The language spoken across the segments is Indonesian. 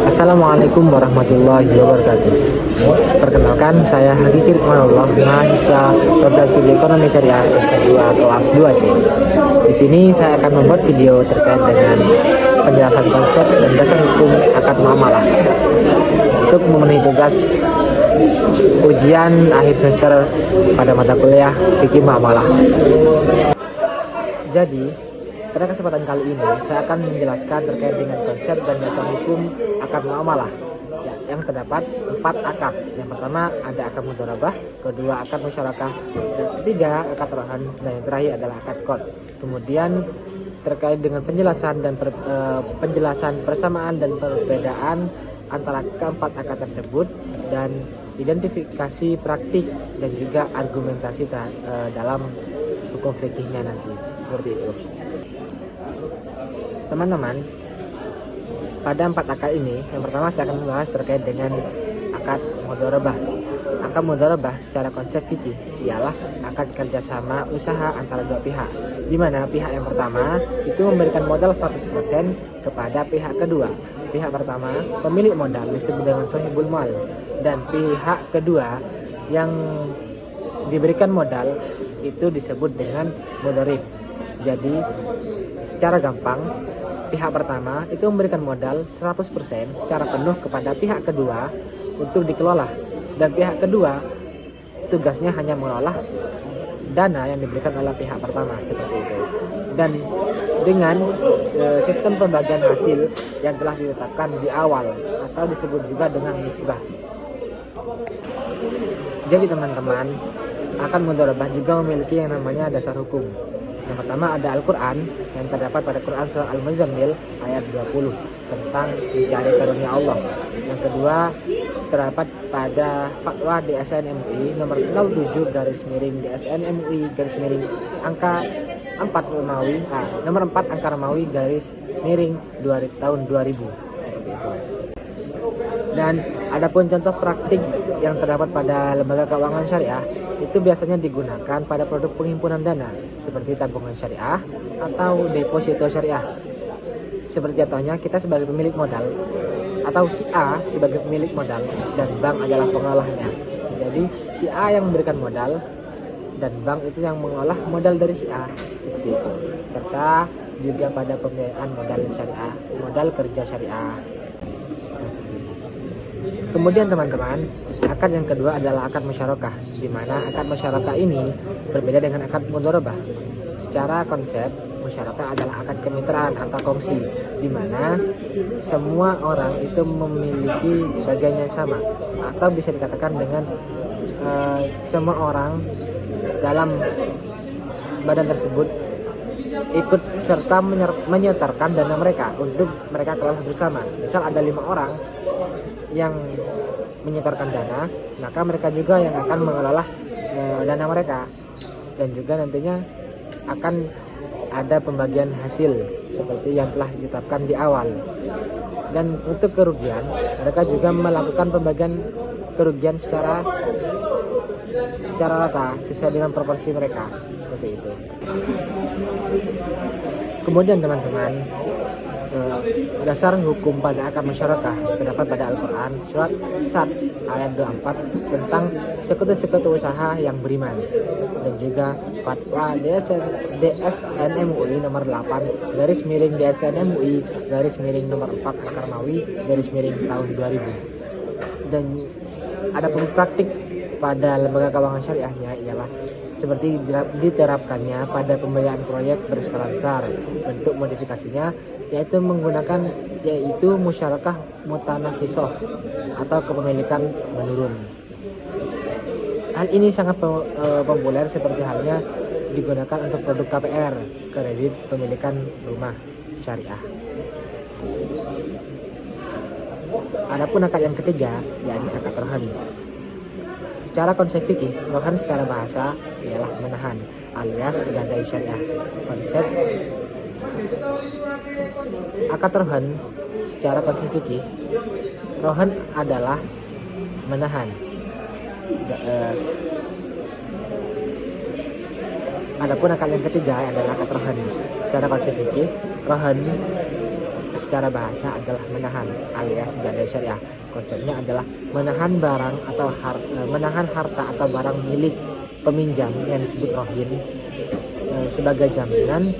Assalamualaikum warahmatullahi wabarakatuh. Perkenalkan, saya Hakiki Ridwanullah, mahasiswa Program Studi Ekonomi Syariah semester 2 kelas 2C. Di sini saya akan membuat video terkait dengan penjelasan konsep dan dasar hukum akad muamalah untuk memenuhi tugas ujian akhir semester pada mata kuliah fikih muamalah. Jadi, pada kesempatan kali ini saya akan menjelaskan terkait dengan konsep dan dasar hukum akad muamalah yang terdapat 4 akad. Yang pertama ada akad mudharabah, kedua akad musyarakah, dan ketiga akad rohan, dan yang terakhir adalah akad qard. Kemudian terkait dengan penjelasan dan penjelasan persamaan dan perbedaan antara keempat akad tersebut dan identifikasi praktik dan juga argumentasi dalam hukum fikihnya nanti, seperti itu. Teman-teman, pada 4 akad ini, yang pertama saya akan membahas terkait dengan akad mudharabah. Akad mudharabah secara konsep fikih ialah akad kerjasama usaha antara dua pihak, di mana pihak yang pertama itu memberikan modal 100% kepada pihak kedua. Pihak pertama, pemilik modal, disebut dengan sahibul mal, dan pihak kedua yang diberikan modal itu disebut dengan mudharib. Jadi secara gampang, pihak pertama itu memberikan modal 100% secara penuh kepada pihak kedua untuk dikelola, dan pihak kedua tugasnya hanya mengelola dana yang diberikan oleh pihak pertama, seperti itu. Dan dengan sistem pembagian hasil yang telah ditetapkan di awal atau disebut juga dengan nisbah. Jadi teman-teman, akad mudharabah juga memiliki yang namanya dasar hukum. Yang pertama ada Al-Quran yang terdapat pada Quran surah Al-Muzammil ayat 20 tentang mencari karunia Allah. Yang kedua terdapat pada fatwa DSN MUI nomor 07 /DSN MUI angka 4 Romawi nomor 4 angka Romawi tahun 2000. Dan adapun contoh praktik yang terdapat pada lembaga keuangan syariah itu biasanya digunakan pada produk penghimpunan dana seperti tabungan syariah atau deposito syariah. Seperti contohnya, kita sebagai pemilik modal atau si A sebagai pemilik modal dan bank adalah pengolahnya. Jadi si A yang memberikan modal dan bank itu yang mengolah modal dari si A, seperti itu. Serta juga pada pembiayaan modal syariah, modal kerja syariah. Kemudian teman-teman, akad yang kedua adalah akad musyarakah, di mana akad musyarakah ini berbeda dengan akad mudharabah. Secara konsep, musyarakah adalah akad kemitraan atau kongsi, di mana semua orang itu memiliki bagian yang sama, atau bisa dikatakan dengan semua orang dalam badan tersebut ikut serta menyetorkan dana mereka untuk mereka kelola bersama. Misal ada 5 orang yang menyetorkan dana, maka mereka juga yang akan mengelola dana mereka, dan juga nantinya akan ada pembagian hasil seperti yang telah ditetapkan di awal. Dan untuk kerugian, mereka juga melakukan pembagian kerugian secara rata sesuai dengan proporsi mereka, seperti itu. Kemudian teman-teman, dasar hukum pada akad musyarakah terdapat pada Al-Quran surat Sad ayat 24 tentang sekutu-sekutu usaha yang beriman, dan juga fatwa DSN MUI nomor 8 /DSN MUI nomor 4 angka Romawi tahun 2000. Dan ada pun praktik pada lembaga keuangan syariahnya ialah seperti diterapkannya pada pembiayaan proyek berskala besar. Bentuk modifikasinya yaitu musyarakah mutanakisoh atau kepemilikan menurun. Hal ini sangat populer, seperti halnya digunakan untuk produk KPR, kredit pemilikan rumah syariah. Adapun akad yang ketiga yakni akad rohan. Secara konsep fikih, rohan secara bahasa ialah menahan alias gadai syariah. Konsep akad rohan secara konsep fikih, rohan adalah menahan. Adapun akad yang ketiga adalah akad rohan. Secara konsep fikih, rohan secara bahasa adalah menahan alias ganda syariah. Konsepnya adalah menahan barang atau menahan harta atau barang milik peminjam yang disebut rohin sebagai jaminan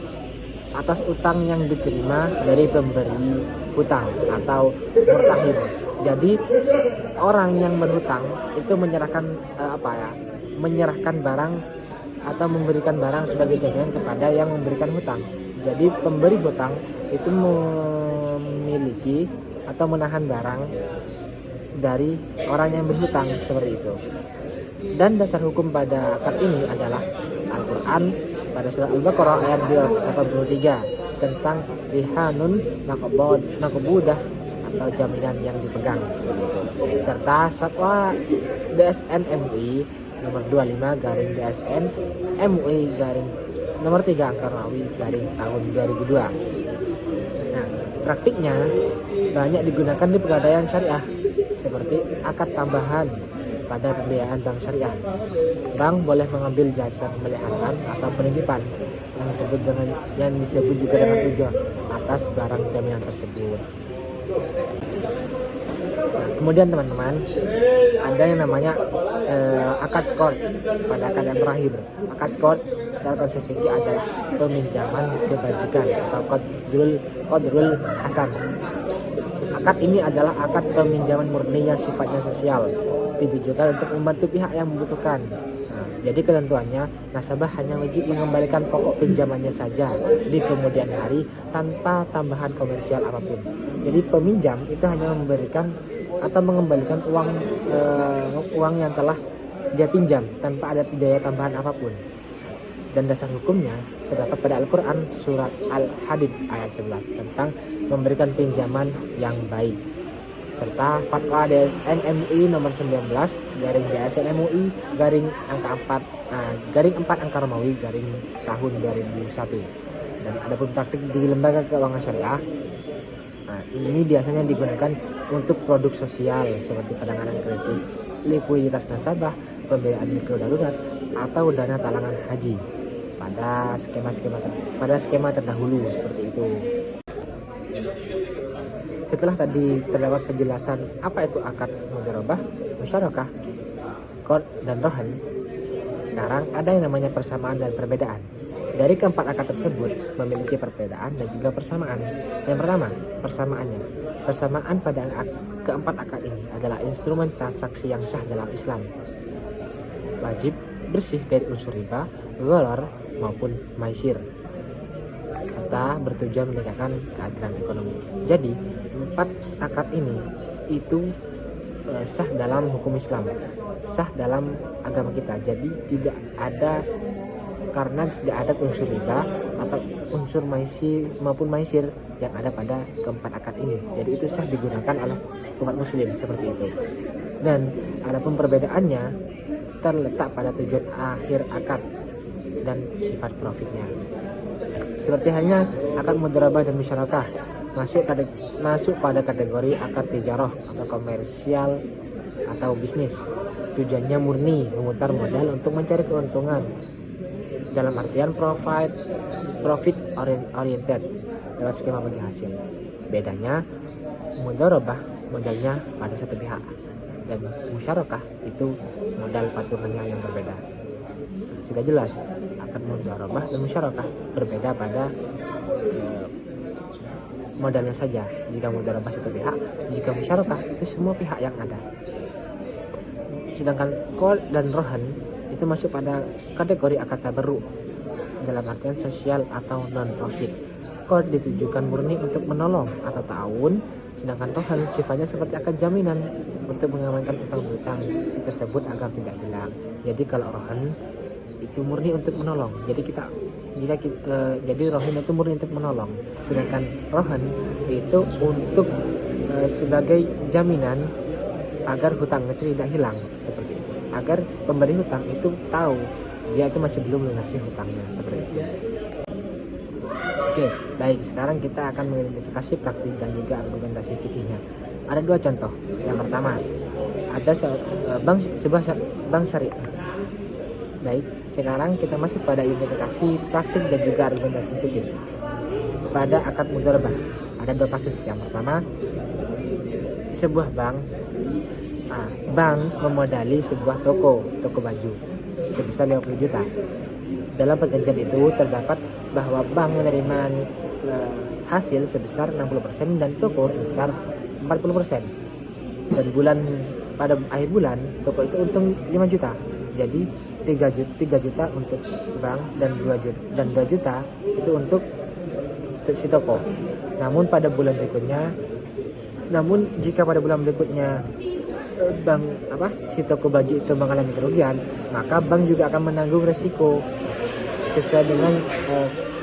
atas utang yang diterima dari pemberi hutang atau murtahin. Jadi orang yang berhutang itu menyerahkan menyerahkan barang atau memberikan barang sebagai jaminan kepada yang memberikan hutang. Jadi pemberi hutang itu memiliki atau menahan barang dari orang yang berhutang, seperti itu. Dan dasar hukum pada akad ini adalah Al-Quran pada surah Al-Baqarah ayat 283 tentang rihanun naqbudah atau jaminan yang dipegang, seperti itu. Serta fatwa DSN MUI nomor 25 garing DSN MUI garing nomor 3 angka Romawi garing tahun 2002. Nah, praktiknya banyak digunakan di pegadaian syariah seperti akad tambahan pada pembiayaan bank syariah. Bank boleh mengambil jasa pemeliharaan atau penitipan yang disebut juga dengan ujrah atas barang jaminan tersebut. Nah, kemudian teman-teman, ada yang namanya akad qard pada akad yang terakhir. Akad qard secara konsep fikih adalah peminjaman kebajikan atau qadrul hasan. Akad ini adalah akad peminjaman murni yang sifatnya sosial, ditujukan untuk membantu pihak yang membutuhkan. Nah, jadi ketentuannya, nasabah hanya wajib mengembalikan pokok pinjamannya saja di kemudian hari tanpa tambahan komersial apapun. Jadi peminjam itu hanya memberikan atau mengembalikan uang yang telah dia pinjam tanpa ada biaya tambahan apapun. Dan dasar hukumnya terdapat pada Al-Quran surat Al-Hadid ayat 11 tentang memberikan pinjaman yang baik, serta fatwa DSN MUI nomor 19 garing DSN MUI garing angka 4 angka Romawi garing tahun 2001. Dan adapun praktik di lembaga keuangan syariah, ini biasanya digunakan untuk produk sosial seperti penanganan kritis, likuiditas nasabah, pembiayaan mikro darurat, atau dana talangan haji pada skema terdahulu, seperti itu. Setelah tadi terdapat penjelasan apa itu akad mudharabah, musyarakah, qard, dan rohan, sekarang ada yang namanya persamaan dan perbedaan. Dari keempat akad tersebut memiliki perbedaan dan juga persamaan. Yang pertama, persamaannya. Persamaan pada keempat akad ini adalah instrumen transaksi yang sah dalam Islam, wajib, bersih dari unsur riba, gharar, maupun maisir, serta bertujuan menegakkan keadilan ekonomi. Jadi, empat akad ini itu sah dalam hukum Islam, sah dalam agama kita. Jadi tidak ada, karena tidak ada unsur riba atau unsur maisir yang ada pada keempat akad ini. Jadi itu sah digunakan oleh umat muslim, seperti itu. Dan adapun perbedaannya terletak pada tujuan akhir akad dan sifat profitnya. Seperti halnya akad mudharabah dan musyarakah masuk pada kategori akad tijarah atau komersial atau bisnis. Tujuannya murni memutar modal untuk mencari keuntungan dalam artian profit oriented lewat skema bagi hasil. Bedanya, mudharabah modalnya pada satu pihak dan musyarakah itu modal patungannya yang berbeda. Sudah jelas, akad mudharabah dan musyarakah berbeda pada modalnya saja. Jika mudharabah satu pihak, jika musyarakah itu semua pihak yang ada. Sedangkan qard dan rohan itu masuk pada kategori akad tabarru dalam artian sosial atau non-profit. Qard ditujukan murni untuk menolong atau ta'awun, sedangkan rohan sifatnya seperti akad jaminan untuk mengamankan utang-utang tersebut agar tidak hilang. Jadi kalau rohan itu murni untuk menolong. Jadi rohan itu murni untuk menolong, sedangkan rohan itu untuk sebagai jaminan agar hutang itu tidak hilang, seperti itu. Agar pemberi hutang itu tahu dia itu masih belum lunasi hutangnya, seperti itu. Oke, baik. Sekarang kita akan mengidentifikasi praktik dan juga argumentasi fikihnya. Ada dua contoh. Yang pertama, ada sebuah bank syariah. Baik, sekarang kita masuk pada identifikasi praktik dan juga argumentasi fikih pada akad mudharabah ada dua kasus. Yang pertama, sebuah bank memodali sebuah toko baju sebesar 50 juta. Dalam perjanjian itu terdapat bahwa bank menerima hasil sebesar 60% dan toko sebesar 40%. Dan pada akhir bulan toko itu untung 5 juta. Jadi 3 juta untuk bank dan 2 juta itu untuk si toko. Namun jika pada bulan berikutnya si toko baju itu mengalami kerugian, maka bank juga akan menanggung resiko sesuai dengan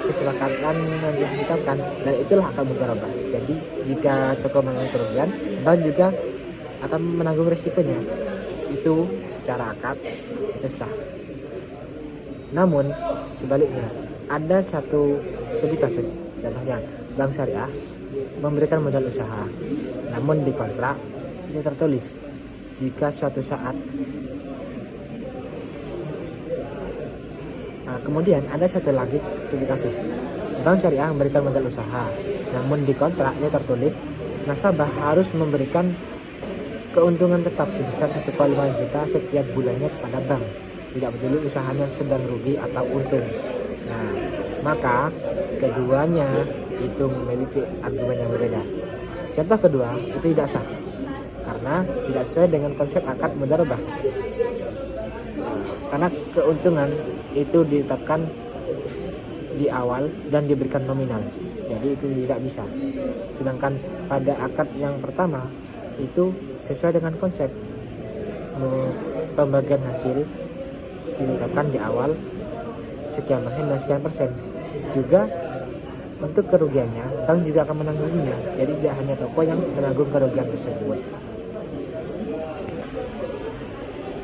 kesepakatan yang ditetapkan, dan itulah akad mudharabah. Jadi jika toko mengalami kerugian, bank juga akan menanggung resikonya. Itu secara akad itu sah. Namun sebaliknya, ada satu kasus, contohnya bank syariah memberikan modal usaha, namun di kontrak itu tertulis jika suatu saat kemudian ada satu kasus, bank syariah memberikan modal usaha, namun di kontraknya tertulis nasabah harus memberikan keuntungan tetap sebesar 1,5 juta setiap bulannya kepada bank, tidak peduli usahanya sedang rugi atau untung. Nah, maka keduanya itu memiliki argumen yang berbeda. Contoh kedua itu tidak sah karena tidak sesuai dengan konsep akad mudharabah. Karena keuntungan itu ditetapkan di awal dan diberikan nominal, jadi itu tidak bisa. Sedangkan pada akad yang pertama itu sesuai dengan konsep pembagian hasil ditetapkan di awal sekian persen dan sekian persen. Juga untuk kerugiannya bank juga akan menanggungnya, jadi tidak hanya toko yang menanggung kerugian tersebut.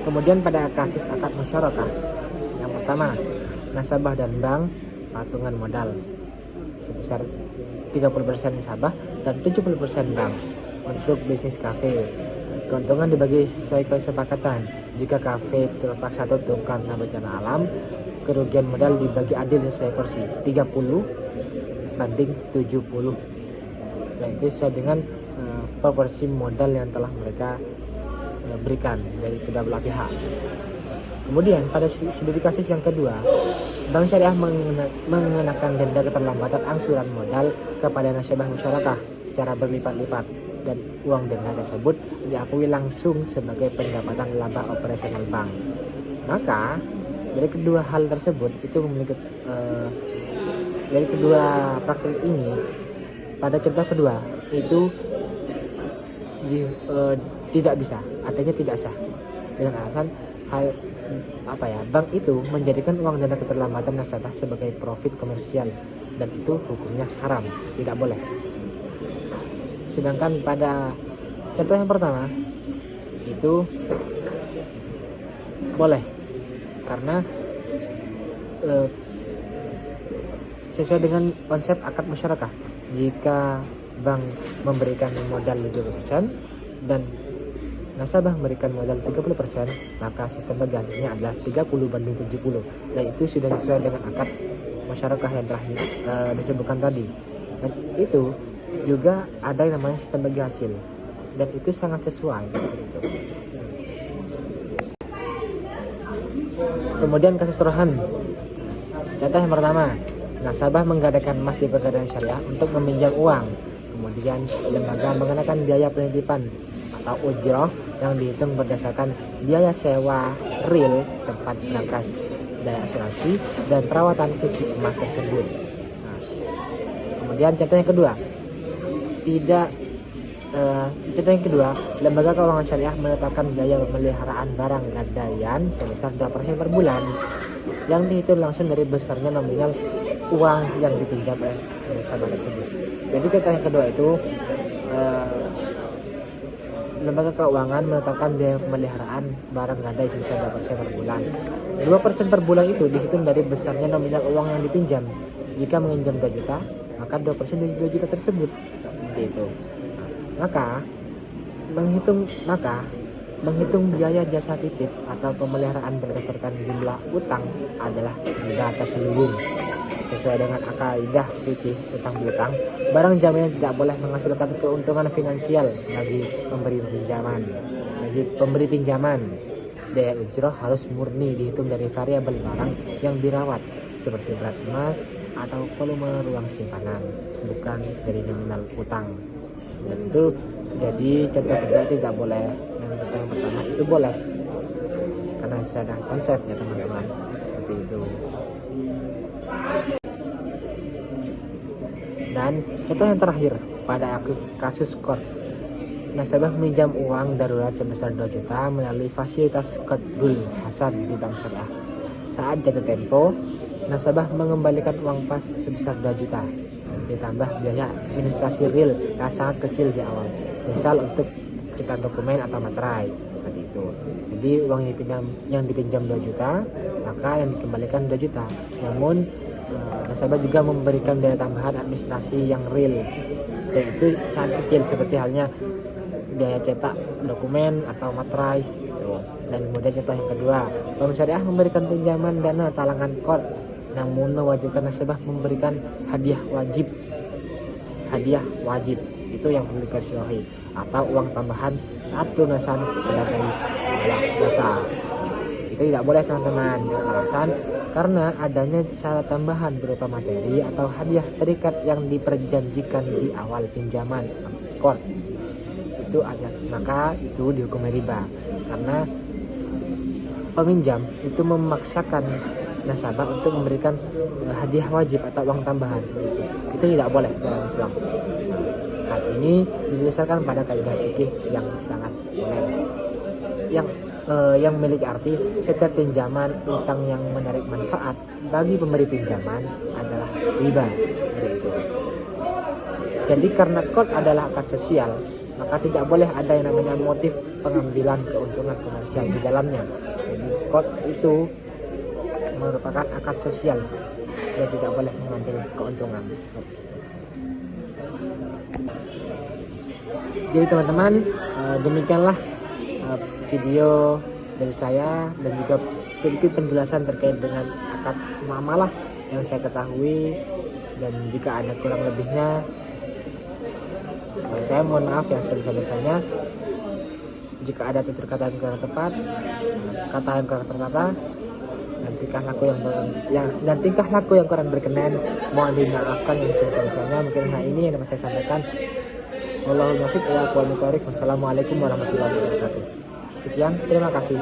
Kemudian pada kasus akad musyarakah, yang pertama, nasabah dan bank patungan modal sebesar 30% nasabah dan 70% bank untuk bisnis kafe. Keuntungan dibagi sesuai kesepakatan. Jika kafe terpaksa tutup karena bencana alam, kerugian modal dibagi adil sesuai porsi 30 banding 70. Dan itu sesuai dengan proporsi modal yang telah mereka berikan dari kedua belah pihak. Kemudian pada studi kasus yang kedua, bank syariah mengenakan denda keterlambatan angsuran modal kepada nasabah musyarakah secara berlipat-lipat, dan uang denda tersebut diakui langsung sebagai pendapatan laba operasional bank. Maka dari kedua hal tersebut itu memiliki dari kedua praktik ini, pada contoh kedua itu tidak bisa, artinya tidak sah dengan alasan bank itu menjadikan uang dana keterlambatan nasabah sebagai profit komersial, dan itu hukumnya haram, tidak boleh. Sedangkan pada contoh yang pertama itu boleh karena sesuai dengan konsep akad musyarakah. Jika bank memberikan modal 70% dan nasabah memberikan modal 30%, maka sistem penggantinya adalah 30 banding 70, dan itu sudah sesuai dengan akad musyarakah yang telah disebutkan tadi. Dan itu juga ada yang namanya sistem bagi hasil, dan itu sangat sesuai seperti itu. Kemudian kasus rohan. Contoh yang pertama, nasabah menggadaikan emas di pegadaian syariah untuk meminjam uang. Kemudian lembaga mengenakan biaya penitipan atau ujroh yang dihitung berdasarkan biaya sewa real tempat berangkas, daya asuransi, dan perawatan fisik emas tersebut. Kemudian contoh yang kedua, lembaga keuangan syariah menetapkan biaya pemeliharaan barang gadaian sebesar 2% per bulan yang dihitung langsung dari besarnya nominal uang yang dipinjam oleh nasabah tersebut. Jadi contoh yang kedua itu lembaga keuangan menetapkan biaya pemeliharaan barang gadai sebesar 2% per bulan. 2% per bulan itu dihitung dari besarnya nominal uang yang dipinjam. Jika menginjam 2 juta, maka 2% dari 2 juta tersebut. Seperti itu. Maka menghitung biaya jasa titip atau pemeliharaan berdasarkan jumlah utang adalah riba terselubung. Sesuai dengan kaidah fikih utang piutang, barang jaminan tidak boleh menghasilkan keuntungan finansial bagi pemberi pinjaman. Daya ujroh harus murni dihitung dari variabel barang yang dirawat seperti berat emas atau volume ruang simpanan, bukan dari nominal utang. Dan itu jadi contoh kedua tidak boleh, yang pertama itu boleh karena sesuai dengan konsep ya teman-teman, seperti itu. Dan contoh yang terakhir pada kasus Qard, nasabah meminjam uang darurat sebesar 2 juta melalui fasilitas Qardul Hasan di Bank Syariah. Saat jatuh tempo, nasabah mengembalikan uang pas sebesar 2 juta ditambah biaya administrasi real yang sangat kecil di awal, misal untuk cetak dokumen atau materai, seperti itu. Jadi uang yang dipinjam 2 juta, maka yang dikembalikan 2 juta. Namun nasabah juga memberikan biaya tambahan administrasi yang real, yaitu sangat kecil, seperti halnya biaya cetak dokumen atau materai gitu. Dan kemudian contoh yang kedua, Bank Syariah memberikan pinjaman dana talangan Qard, namun mewajibkan nasabah memberikan hadiah wajib itu yang perlu digarisbawahi, atau uang tambahan saat pelunasan sebagai balas jasa. Itu tidak boleh teman-teman, dengan alasan karena adanya syarat tambahan berupa materi atau hadiah terikat yang diperjanjikan di awal pinjaman Qard. Itu aja, maka itu dihukumi riba karena peminjam itu memaksakan nasabah untuk memberikan hadiah wajib atau uang tambahan seperti itu. Itu tidak boleh dalam Islam. Hal ini didasarkan pada kaidah fikih yang sangat boleh, yang memiliki arti setiap pinjaman utang yang menarik manfaat bagi pemberi pinjaman adalah riba, seperti itu. Jadi karena Qard adalah akad sosial, maka tidak boleh ada yang namanya motif pengambilan keuntungan komersial di dalamnya. Jadi Qard itu merupakan akad sosial dan tidak boleh mengambil keuntungan. Jadi teman-teman, demikianlah video dari saya dan juga sedikit penjelasan terkait dengan akad muamalah yang saya ketahui, dan jika ada kurang lebihnya saya mohon maaf yang sebesar-besarnya. Jika ada tutur kata yang kurang tepat, kata yang kurang tertata, dan tingkah laku yang kurang berkenan, mohon dimaafkan yang sebesar-besarnya. Mungkin hal ini yang dapat saya sampaikan. Wallahul muwaffiq ila aqwamit thoriq. Wassalamualaikum warahmatullahi wabarakatuh. Sekian, terima kasih.